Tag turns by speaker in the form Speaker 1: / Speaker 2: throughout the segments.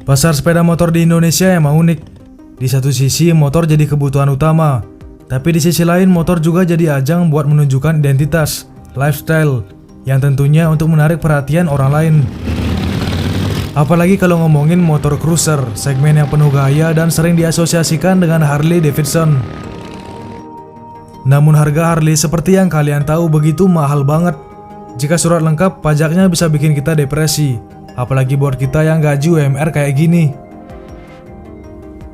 Speaker 1: Pasar sepeda motor di Indonesia emang unik. Di satu sisi motor jadi kebutuhan utama, tapi di sisi lain motor juga jadi ajang buat menunjukkan identitas, lifestyle, yang tentunya untuk menarik perhatian orang lain. Apalagi kalau ngomongin motor cruiser, segmen yang penuh gaya dan sering diasosiasikan dengan Harley Davidson. Namun harga Harley seperti yang kalian tahu begitu mahal banget. Jika surat lengkap, pajaknya bisa bikin kita depresi. Apalagi buat kita yang gaji UMR kayak gini.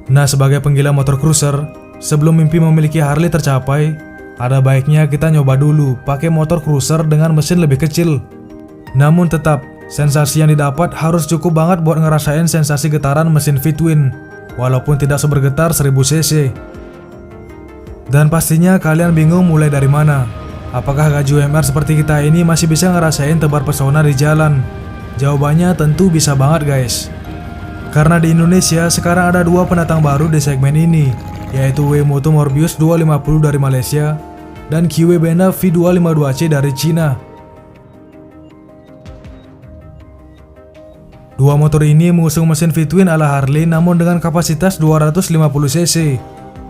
Speaker 1: Nah, sebagai penggila motor cruiser, sebelum mimpi memiliki Harley tercapai, ada baiknya kita nyoba dulu pakai motor cruiser dengan mesin lebih kecil. Namun tetap, sensasi yang didapat harus cukup banget buat ngerasain sensasi getaran mesin V-twin, walaupun tidak sebergetar 1000 cc. Dan pastinya kalian bingung mulai dari mana. Apakah gaji UMR seperti kita ini masih bisa ngerasain tebar pesona di jalan? Jawabannya tentu bisa banget guys. Karena di Indonesia sekarang ada dua pendatang baru di segmen ini, yaitu Weimoto Morbius 250 dari Malaysia dan QW Benda V252C dari Cina. Dua motor ini mengusung mesin V-twin ala Harley namun dengan kapasitas 250 cc,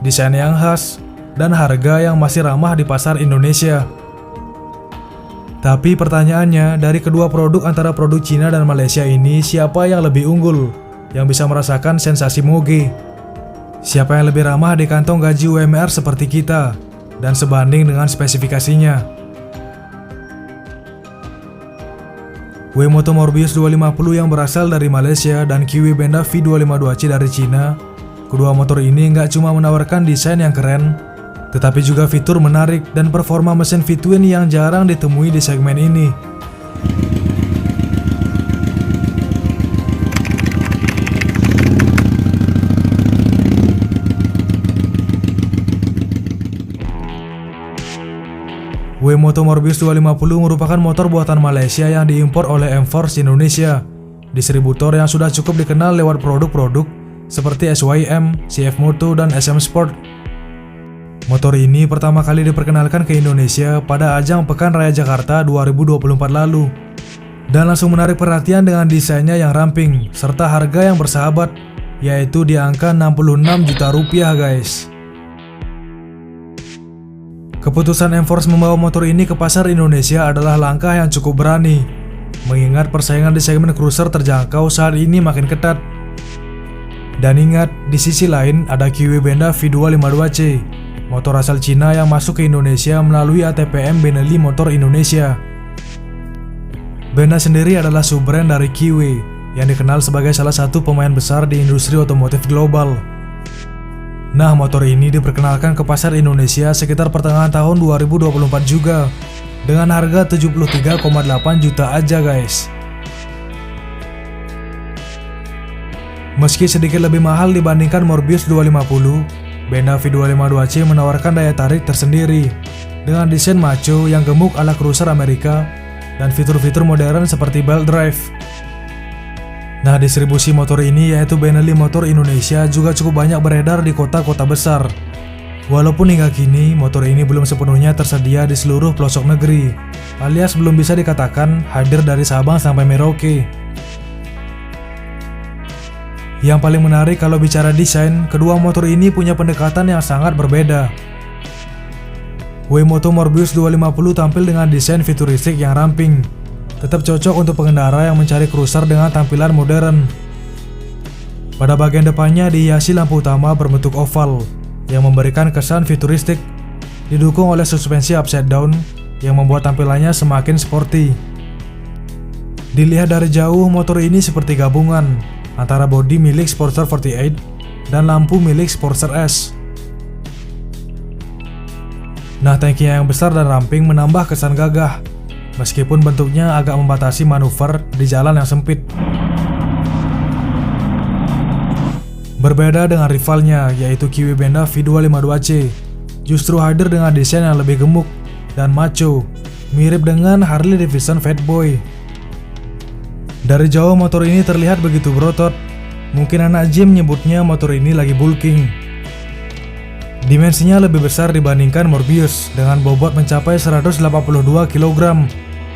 Speaker 1: desain yang khas, dan harga yang masih ramah di pasar Indonesia. Tapi pertanyaannya, dari kedua produk antara produk Cina dan Malaysia ini, siapa yang lebih unggul, yang bisa merasakan sensasi moge? Siapa yang lebih ramah di kantong gaji UMR seperti kita, dan sebanding dengan spesifikasinya? Weimoto Morbius 250 yang berasal dari Malaysia dan QW Benda V252C dari Cina, kedua motor ini nggak cuma menawarkan desain yang keren, tetapi juga fitur menarik dan performa mesin V-twin yang jarang ditemui di segmen ini. Weimoto Morbius 250 merupakan motor buatan Malaysia yang diimpor oleh M-Force Indonesia, distributor yang sudah cukup dikenal lewat produk-produk seperti SYM, CF Moto, dan SM Sport. Motor ini pertama kali diperkenalkan ke Indonesia pada ajang Pekan Raya Jakarta 2024 lalu, dan langsung menarik perhatian dengan desainnya yang ramping serta harga yang bersahabat, yaitu di angka 66 juta rupiah guys. Keputusan M-Force membawa motor ini ke pasar Indonesia adalah langkah yang cukup berani, mengingat persaingan di segmen cruiser terjangkau saat ini makin ketat. Dan ingat, di sisi lain ada QW Benda V252C, motor asal Cina yang masuk ke Indonesia melalui ATPM Benelli Motor Indonesia. Benda sendiri adalah sub-brand dari QW yang dikenal sebagai salah satu pemain besar di industri otomotif global. Nah, motor ini diperkenalkan ke pasar Indonesia sekitar pertengahan tahun 2024 juga, dengan harga 73,8 juta aja guys. Meski sedikit lebih mahal dibandingkan Morbius 250, Benda V252C menawarkan daya tarik tersendiri dengan desain macho yang gemuk ala cruiser Amerika dan fitur-fitur modern seperti belt drive. Nah, distribusi motor ini yaitu Benelli Motor Indonesia juga cukup banyak beredar di kota-kota besar. Walaupun hingga kini motor ini belum sepenuhnya tersedia di seluruh pelosok negeri, alias belum bisa dikatakan hadir dari Sabang sampai Merauke. Yang paling menarik kalau bicara desain, kedua motor ini punya pendekatan yang sangat berbeda. Weimoto Morbius 250 tampil dengan desain futuristik yang ramping, tetap cocok untuk pengendara yang mencari cruiser dengan tampilan modern. Pada bagian depannya dihiasi lampu utama berbentuk oval, yang memberikan kesan futuristik, didukung oleh suspensi upside down yang membuat tampilannya semakin sporty. Dilihat dari jauh, motor ini seperti gabungan antara bodi milik Sportster 48 dan lampu milik Sportster S. Nah, tangkinya yang besar dan ramping menambah kesan gagah, meskipun bentuknya agak membatasi manuver di jalan yang sempit. Berbeda dengan rivalnya, yaitu QW Benda V252C, justru hadir dengan desain yang lebih gemuk dan macho, mirip dengan Harley Davidson Fatboy. Dari jauh motor ini terlihat begitu berotot, mungkin anak gym nyebutnya motor ini lagi bulking. Dimensinya lebih besar dibandingkan Morbius dengan bobot mencapai 182 kg,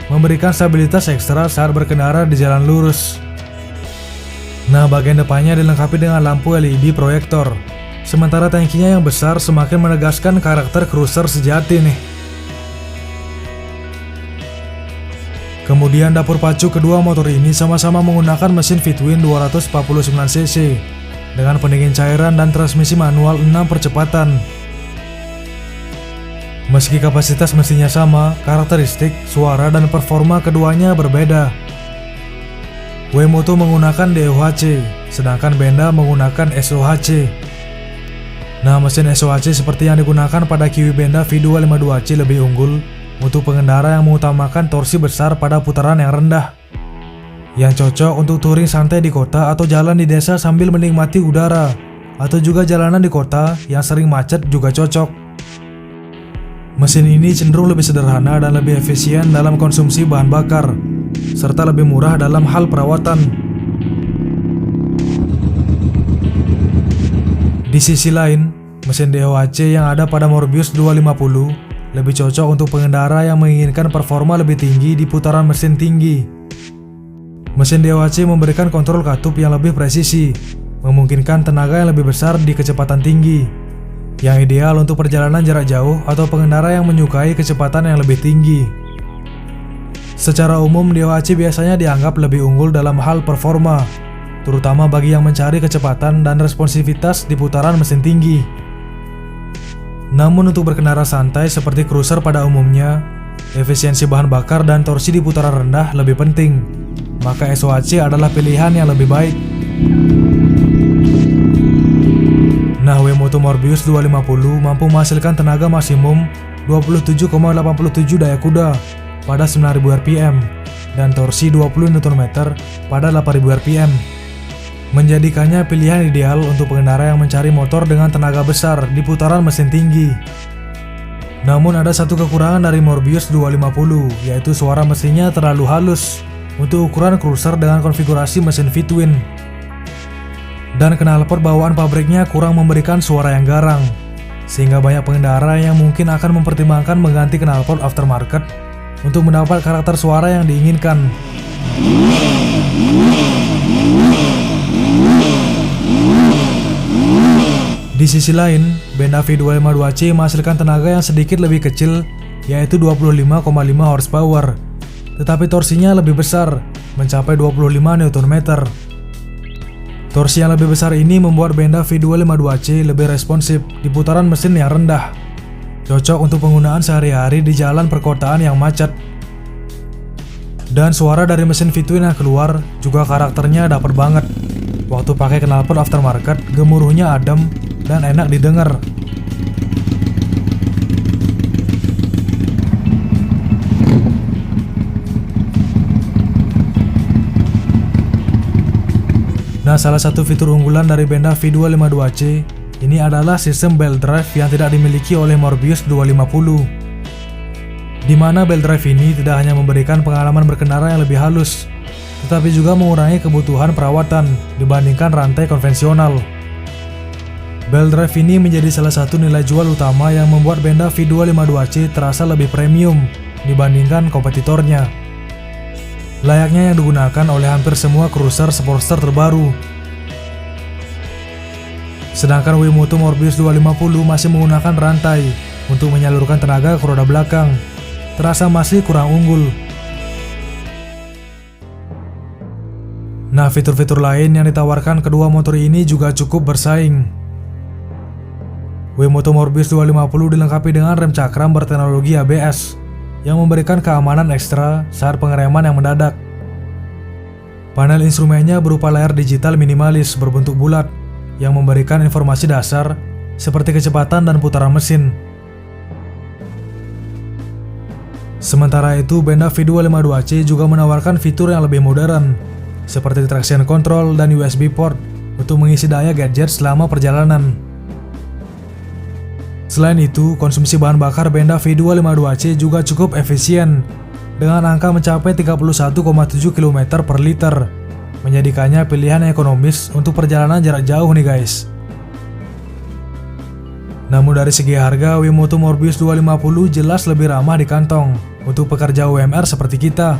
Speaker 1: memberikan stabilitas ekstra saat berkendara di jalan lurus. Nah, bagian depannya dilengkapi dengan lampu LED proyektor. Sementara tangkinya yang besar semakin menegaskan karakter cruiser sejati nih. Kemudian dapur pacu kedua motor ini sama-sama menggunakan mesin V-twin 249cc dengan pendingin cairan dan transmisi manual 6 percepatan. Meski kapasitas mesinnya sama, karakteristik, suara, dan performa keduanya berbeda. W-Moto menggunakan DOHC, sedangkan Benda menggunakan SOHC. Nah, mesin SOHC seperti yang digunakan pada Kiwi Benda V252C lebih unggul untuk pengendara yang mengutamakan torsi besar pada putaran yang rendah, yang cocok untuk touring santai di kota atau jalan di desa sambil menikmati udara, atau juga jalanan di kota yang sering macet juga cocok. Mesin ini cenderung lebih sederhana dan lebih efisien dalam konsumsi bahan bakar, serta lebih murah dalam hal perawatan. Di sisi lain, mesin DOHC yang ada pada Morbius 250 lebih cocok untuk pengendara yang menginginkan performa lebih tinggi di putaran mesin tinggi. Mesin DOHC memberikan kontrol katup yang lebih presisi, memungkinkan tenaga yang lebih besar di kecepatan tinggi, yang ideal untuk perjalanan jarak jauh atau pengendara yang menyukai kecepatan yang lebih tinggi. Secara umum, DOHC biasanya dianggap lebih unggul dalam hal performa, terutama bagi yang mencari kecepatan dan responsivitas di putaran mesin tinggi. Namun untuk berkendara santai seperti cruiser pada umumnya, efisiensi bahan bakar dan torsi di putaran rendah lebih penting, maka SOHC adalah pilihan yang lebih baik. Nah, W-Moto Morbius 250 mampu menghasilkan tenaga maksimum 27,87 daya kuda pada 9.000 rpm dan torsi 20 Nm pada 8.000 rpm, menjadikannya pilihan ideal untuk pengendara yang mencari motor dengan tenaga besar di putaran mesin tinggi. Namun ada satu kekurangan dari Morbius 250, yaitu suara mesinnya terlalu halus untuk ukuran cruiser dengan konfigurasi mesin V-twin. Dan knalpot bawaan pabriknya kurang memberikan suara yang garang, sehingga banyak pengendara yang mungkin akan mempertimbangkan mengganti knalpot aftermarket untuk mendapat karakter suara yang diinginkan. Di sisi lain, Benda V252C menghasilkan tenaga yang sedikit lebih kecil, yaitu 25,5 horsepower, tetapi torsinya lebih besar, mencapai 25 Nm. Torsi yang lebih besar ini membuat Benda V252C lebih responsif di putaran mesin yang rendah, cocok untuk penggunaan sehari-hari di jalan perkotaan yang macet. Dan suara dari mesin V-twin yang keluar juga karakternya dapet banget. Waktu pakai knalpot aftermarket, gemuruhnya adem dan enak didengar. Nah, salah satu fitur unggulan dari Benda V252C ini adalah sistem belt drive yang tidak dimiliki oleh Morbius 250. Di mana belt drive ini tidak hanya memberikan pengalaman berkendara yang lebih halus, tetapi juga mengurangi kebutuhan perawatan dibandingkan rantai konvensional. Belt drive ini menjadi salah satu nilai jual utama yang membuat Benda V252C terasa lebih premium dibandingkan kompetitornya, layaknya yang digunakan oleh hampir semua cruiser Sportster terbaru. Sedangkan W-Moto Morbius 250 masih menggunakan rantai untuk menyalurkan tenaga ke roda belakang, terasa masih kurang unggul. Nah, fitur-fitur lain yang ditawarkan kedua motor ini juga cukup bersaing. W-Moto Morbius 250 dilengkapi dengan rem cakram berteknologi ABS yang memberikan keamanan ekstra saat pengereman yang mendadak. Panel instrumennya berupa layar digital minimalis berbentuk bulat yang memberikan informasi dasar seperti kecepatan dan putaran mesin. Sementara itu, Benda V252C juga menawarkan fitur yang lebih modern, seperti traction control dan USB port untuk mengisi daya gadget selama perjalanan. Selain itu, konsumsi bahan bakar Benda V252C juga cukup efisien, dengan angka mencapai 31,7 km per liter, menjadikannya pilihan yang ekonomis untuk perjalanan jarak jauh nih guys. Namun dari segi harga, W-Moto Morbius 250 jelas lebih ramah di kantong untuk pekerja UMR seperti kita.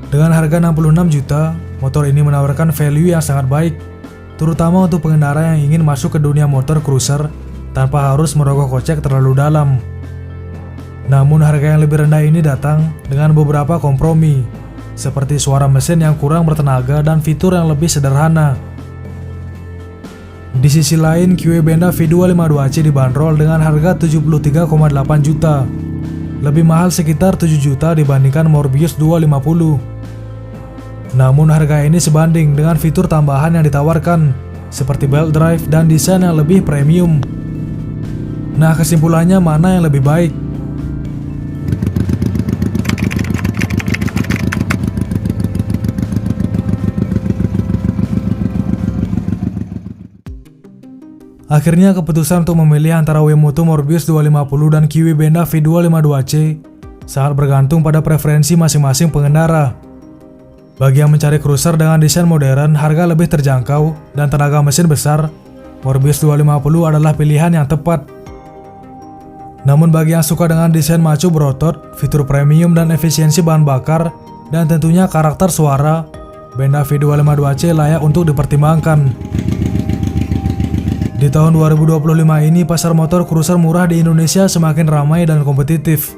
Speaker 1: Dengan harga 66 juta, Motor ini menawarkan value yang sangat baik, terutama untuk pengendara yang ingin masuk ke dunia motor cruiser tanpa harus merogoh kocek terlalu dalam. Namun harga yang lebih rendah ini datang dengan beberapa kompromi, seperti suara mesin yang kurang bertenaga dan fitur yang lebih sederhana. Di sisi lain, QE Benda V252C dibanderol dengan harga 73,8 juta, lebih mahal sekitar 7 juta dibandingkan Morbius 250. Namun harga ini sebanding dengan fitur tambahan yang ditawarkan, seperti belt drive dan desain yang lebih premium. Nah, kesimpulannya mana yang lebih baik? Akhirnya keputusan untuk memilih antara Wemoto Morbius 250 dan QE Benda V252C sangat bergantung pada preferensi masing-masing pengendara. Bagi yang mencari cruiser dengan desain modern, harga lebih terjangkau, dan tenaga mesin besar, Morbius 250 adalah pilihan yang tepat. Namun bagi yang suka dengan desain maco berotot, fitur premium dan efisiensi bahan bakar, dan tentunya karakter suara, Benda V252C layak untuk dipertimbangkan. Di tahun 2025 ini, pasar motor cruiser murah di Indonesia semakin ramai dan kompetitif.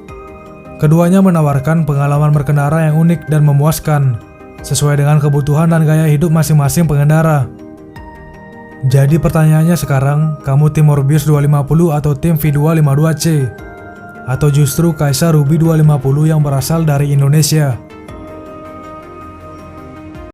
Speaker 1: Keduanya menawarkan pengalaman berkendara yang unik dan memuaskan, sesuai dengan kebutuhan dan gaya hidup masing-masing pengendara. Jadi pertanyaannya sekarang, kamu tim Morbius 250 atau tim V252C? Atau justru Kaisa Ruby 250 yang berasal dari Indonesia?